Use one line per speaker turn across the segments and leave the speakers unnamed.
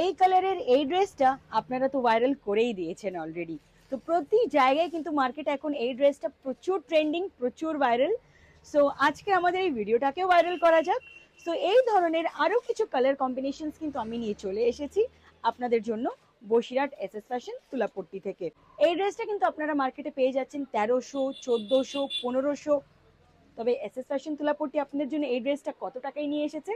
এই কালারের এই ড্রেসটা আপনারা তো ভাইরাল করেই দিয়েছেন অলরেডি। তো প্রতি জায়গায় কিন্তু মার্কেটে এখন এই ড্রেসটা প্রচুর ট্রেন্ডিং, প্রচুর ভাইরাল। সো আজকে আমাদের এই ভিডিওটাকেও ভাইরাল করা যাক। সো এই ধরনের আরো কিছু কালার কম্বিনেশনস কিন্তু আমি নিয়ে চলে এসেছি আপনাদের জন্য বসিরহাট এসএস ফ্যাশন তুলাপট্টি থেকে। এই ড্রেসটা কিন্তু আপনারা মার্কেটে পেয়ে যাচ্ছেন 1300, 1400, 1500। তবে এসএস ফ্যাশন তুলাপট্টি আপনাদের জন্য এই ড্রেসটা কত টাকায় নিয়ে এসেছে?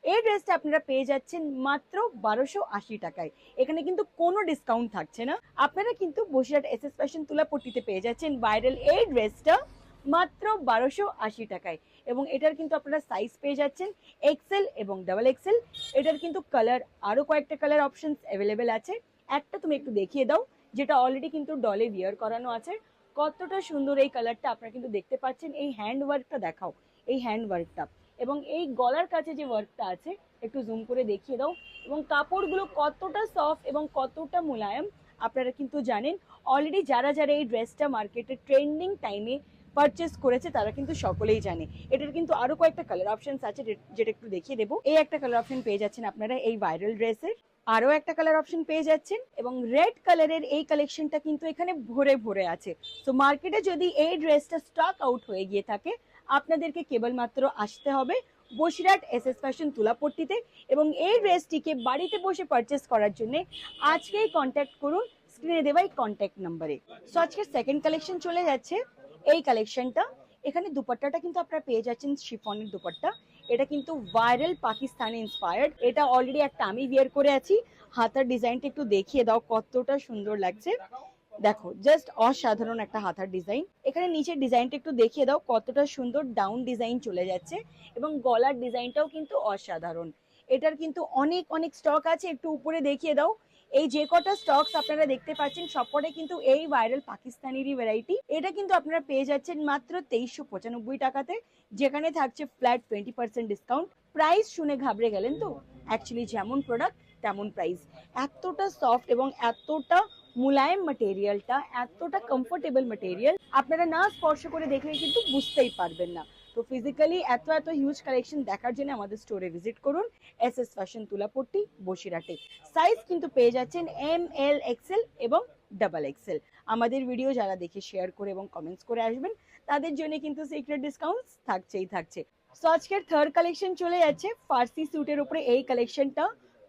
এই ড্রেসটা আপনারা পেয়ে যাচ্ছেন মাত্র 1280 টাকায়। এখানে কিন্তু কোনো ডিসকাউন্ট থাকছে না। আপনারা কিন্তু বসিরহাট এসএস ফ্যাশন তুলাপট্টিতে পেয়ে যাচ্ছেন ভাইরাল এই ড্রেসটা মাত্র 1280 টাকায়। এবং এটার কিন্তু আপনারা সাইজ পেয়ে যাচ্ছেন এক্সেল এবং ডাবল এক্সেল। এটার কিন্তু কালার আরো কয়েকটা কালার অপশনস অ্যাভেলেবেল আছে। একটা তুমি একটু দেখিয়ে দাও, যেটা অলরেডি কিন্তু ডলে বিয়ার করানো আছে। কতটা সুন্দর এই কালারটা আপনারা কিন্তু দেখতে পাচ্ছেন। এই হ্যান্ড ওয়ার্কটা দেখাও, এই হ্যান্ড ওয়ার্কটা এবং এই গলার কাছে যে ওয়ার্কটা আছে একটু জুম করে দেখিয়ে দাও। এবং কাপড়গুলো কতটা সফট এবং কতটা মোলায়েম আপনারা কিন্তু জানেন। অলরেডি যারা যারা এই ড্রেসটা মার্কেটে ট্রেন্ডিং টাইমে পারচেস করেছে তারা কিন্তু সকলেই জানে। এটার কিন্তু আরো কয়েকটা কালার অপশনস আছে, যেটা একটু দেখিয়ে দেবো। এই একটা কালার অপশন পেয়ে যাচ্ছেন আপনারা এই ভাইরাল ড্রেসের, আরো একটা কালার অপশন পেয়ে যাচ্ছেন এবং রেড কালারের এই কালেকশনটা কিন্তু এখানে ভরে ভরে আছে। তো মার্কেটে যদি এই ড্রেসটা স্টক আউট হয়ে গিয়ে থাকে, আপনাদেরকে কেবলমাত্র আসতে হবে বসিরহাট এসএস ফ্যাশন তুলাপট্টিতে এবং এই ড্রেসটিকে বাড়িতে বসে পারচেস করার জন্য আজকেই কন্ট্যাক্ট করুন স্ক্রিনে দেওয়া এই কন্ট্যাক্ট নাম্বারে। সো আজকের সেকেন্ড কালেকশন চলে যাচ্ছে এই কালেকশনটা। এখানে দুপাট্টাটা কিন্তু আপনারা পেয়ে যাচ্ছেন শিফনের দুপাট্টা। এটা কিন্তু ভাইরাল পাকিস্তানি ইন্সপায়ার্ড। এটা অলরেডি একটা আমি বিয়ার করে আছি। হাতার ডিজাইনটা একটু দেখিয়ে দাও কতটা সুন্দর লাগছে। দেখো জাস্ট অসাধারণ একটা হাতার ডিজাইন। এখানে নিচের ডিজাইনটা একটু দেখিয়ে দাও কতটা সুন্দর ডাউন ডিজাইন চলে যাচ্ছে এবং গলার ডিজাইনটাও কিন্তু অসাধারণ। এটার কিন্তু অনেক অনেক স্টক আছে, একটু উপরে দেখিয়ে দাও। এই যে কটা স্টকস আপনারা দেখতে পাচ্ছেন সবকটাই কিন্তু এই ভাইরাল পাকিস্তানিরই ভ্যারাইটি। এটা কিন্তু আপনারা পেয়ে যাচ্ছেন মাত্র 2395 টাকাতে, যেখানে থাকছে ফ্ল্যাট 20% ডিসকাউন্ট। প্রাইস শুনে ঘাবড়ে গেলেন তো? অ্যাকচুয়ালি যেমন প্রোডাক্ট তেমন প্রাইস। এতটা সফট এবং এতটা মুলায়ম ম্যাটেরিয়ালটা, এতটা কমফোর্টেবল ম্যাটেরিয়াল আপনারা না স্পর্শ করে দেখলে কিন্তু বুঝতেই পারবেন না। তো ফিজিক্যালি এত এত হিউজ কালেকশন দেখার জন্য আমাদের স্টোরে ভিজিট করুন এসএস ফ্যাশন তুলাপট্টি বসিরহাটে। সাইজ কিন্তু পেয়ে যাচ্ছেন এম, এল, এক্সেল এবং ডাবল এক্সেল। আমাদের ভিডিও যারা দেখে শেয়ার করে এবং কমেন্টস করে আসবেন তাদের জন্য কিন্তু সিক্রেট ডিসকাউন্ট থাকছেই থাকছে। সো আজকের থার্ড কালেকশন চলে যাচ্ছে ফার্সি স্যুটের উপরে। এই কালেকশনটা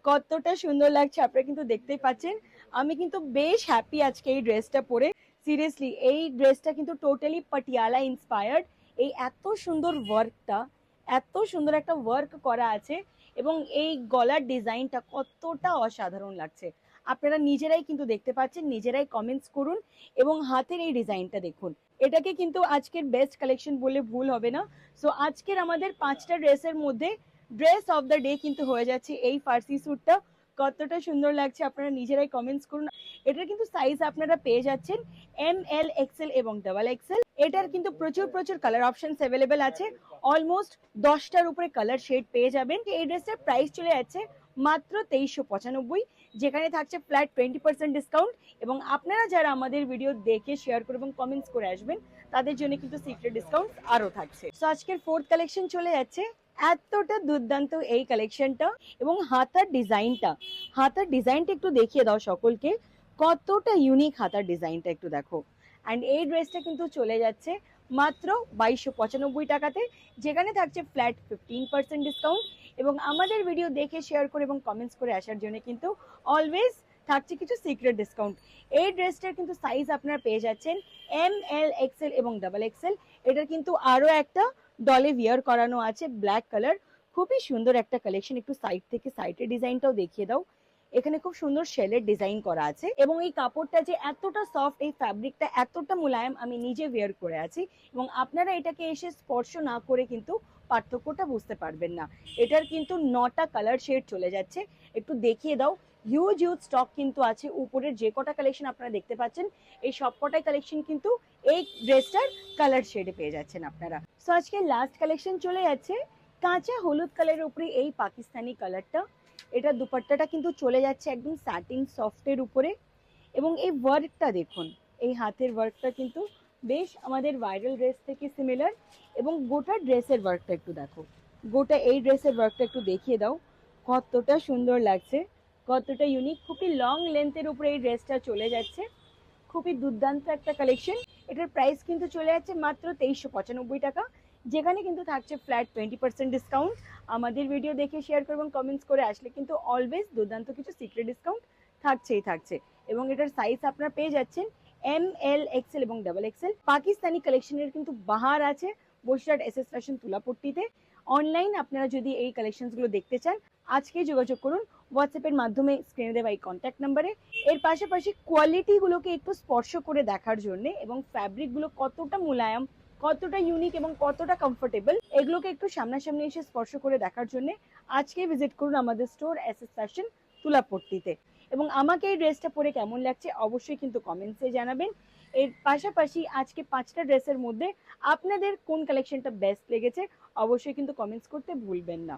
কতটা সুন্দর লাগছে আপনারা কিন্তু দেখতেই পাচ্ছেন। আমি কিন্তু বেশ হ্যাপি আজকে এই ড্রেসটা পরে। সিরিয়াসলি এই ড্রেসটা কিন্তু টোটালি পাটিয়ালা ইন্সপায়ার্ড। এই এত সুন্দর ওয়ার্কটা, এত সুন্দর একটা ওয়ার্ক করা আছে এবং এই গলার ডিজাইনটা কতটা অসাধারণ লাগছে আপনারা নিজেরাই কিন্তু দেখতে পাচ্ছেন। নিজেরাই কমেন্টস করুন এবং হাতের এই ডিজাইনটা দেখুন। এটাকে কিন্তু আজকের বেস্ট কালেকশন বলে ভুল হবে না। সো আজকের আমাদের 5টা ড্রেসের মধ্যে ড্রেস অফ দ্য ডে কিন্তু হয়ে যাচ্ছে এই ফার্সি স্যুটটা। কতটা সুন্দর লাগছে আপনারা নিজেরাই কমেন্টস করুন। এটার কিন্তু সাইজ আপনারা পেয়ে যাচ্ছেন এম, এল, এক্সেল এবং ডাবল এক্সেল। এটার কিন্তু প্রচুর প্রচুর কালার অপশনস অ্যাভেলেবেল আছে। অলমোস্ট 10টার উপরে কালার শেড পেয়ে যাবেন। এই ড্রেসের প্রাইস চলে যাচ্ছে মাত্র 2395, যেখানে থাকছে ফ্ল্যাট 20% ডিসকাউন্ট। এবং আপনারা যারা আমাদের ভিডিও দেখে শেয়ার করে এবং কমেন্টস করে আসবেন তাদের জন্য কিন্তু সিক্রেট ডিসকাউন্ট আরো থাকছে। সো আজকের ফোর্থ কালেকশন চলে যাচ্ছে এতটা দুর্দান্ত এই কালেকশনটা এবং হাতার ডিজাইনটা, হাতার ডিজাইনটা একটু দেখিয়ে দাও সকলকে কতটা ইউনিক হাতার ডিজাইনটা একটু দেখো। অ্যান্ড এই ড্রেসটা কিন্তু চলে যাচ্ছে মাত্র 2295 টাকাতে, যেখানে থাকছে ফ্ল্যাট 15% ডিসকাউন্ট। এবং আমাদের ভিডিও দেখে শেয়ার করে এবং কমেন্টস করে আসার জন্য কিন্তু অলওয়েজ থাকছে কিছু সিক্রেট ডিসকাউন্ট। এই ড্রেসটার কিন্তু সাইজ আপনারা পেয়ে যাচ্ছেন এম, এল, এক্সেল এবং ডাবল এক্সেল। এটার কিন্তু আরো একটা ডলে ভিয়ার করানো আছে ব্ল্যাক কালার। খুবই সুন্দর একটা কালেকশন। একটু সাইড থেকে সাইডের ডিজাইনটাও দেখিয়ে দাও। এখানে খুব সুন্দর শেলের ডিজাইন করা আছে এবং এই কাপড়টা যে এতটা সফট, এই ফ্যাব্রিকটা এতটা মোলায়েম, আমি নিজে ওয়্যার করে আছি এবং আপনারা এটাকে এসে স্পর্শ না করে কিন্তু পার্থক্যটা বুঝতে পারবেন না। এটার কিন্তু 9টা কালার শেড চলে যাচ্ছে। একটু দেখিয়ে দাও। হিউজ হিউজ স্টক কিন্তু আছে। উপরের যে কটা কালেকশন আপনারা দেখতে পাচ্ছেন এই সবকটাই কালেকশন কিন্তু এই ড্রেসটার কালার শেডে পেয়ে যাচ্ছেন আপনারা। সো আজকে লাস্ট কালেকশন চলে যাচ্ছে কাঁচা হলুদ কালারের উপরে এই পাকিস্তানি কালারটা। এটা দুপাট্টাটা কিন্তু চলে যাচ্ছে একদম স্যাটিন সফটের উপরে এবং এই ওয়ার্কটা দেখুন। এই হাতের ওয়ার্কটা কিন্তু বেশ আমাদের ভাইরাল ড্রেস থেকে সিমিলার এবং গোটা ড্রেসের ওয়ার্কটা একটু দেখো। গোটা এই ড্রেসের ওয়ার্কটা একটু দেখিয়ে দাও কতটা সুন্দর লাগছে। কতটা ইউনিক, খুবই লং লেন্থের উপরে এই ড্রেসটা চলে যাচ্ছে। খুবই দুর্দান্ত একটা কালেকশন। এটার প্রাইস কিন্তু চলে যাচ্ছে মাত্র 2395 টাকা, যেখানে কিন্তু থাকছে ফ্ল্যাট 20% ডিসকাউন্ট। আমাদের ভিডিও দেখে শেয়ার করবেন, কমেন্টস করে আসলে কিন্তু অলওয়েজ দুর্দান্ত কিছু সিক্রেট ডিসকাউন্ট থাকছে। এবং এটার সাইজ আপনারা পেয়ে যাচ্ছেন ML XL এবং XXL। পাকিস্তানি কালেকশনের কিন্তু বাহার আছে বসিরহাট SS ফ্যাশন তুলাপট্টিতে। অনলাইন আপনারা যদি এই কালেকশনসগুলো দেখতে চান, আজকেই যোগাযোগ করুন হোয়াটসঅ্যাপের মাধ্যমে, স্ক্রিনে দেওয়া এই কন্ট্যাক্ট নাম্বারে। এর পাশাপাশি কোয়ালিটিগুলোকে একটু স্পর্শ করে দেখার জন্য এবং ফ্যাব্রিকগুলো কতটা মোলায়েম, কতটা ইউনিক এবং কতটা কমফোর্টেবল, এগুলোকে একটু সামনাসামনি এসে স্পর্শ করে দেখার জন্য আজকে ভিজিট করুন আমাদের স্টোর SS ফ্যাশন তুলাপট্টিতে। এবং আমাকে এই ড্রেসটা পরে কেমন লাগছে অবশ্যই কিন্তু কমেন্টসে জানাবেন। এর পাশাপাশি আজকে 5টা ড্রেসের মধ্যে আপনাদের কোন কালেকশনটা বেস্ট লেগেছে অবশ্যই কিন্তু কমেন্টস করতে ভুলবেন না।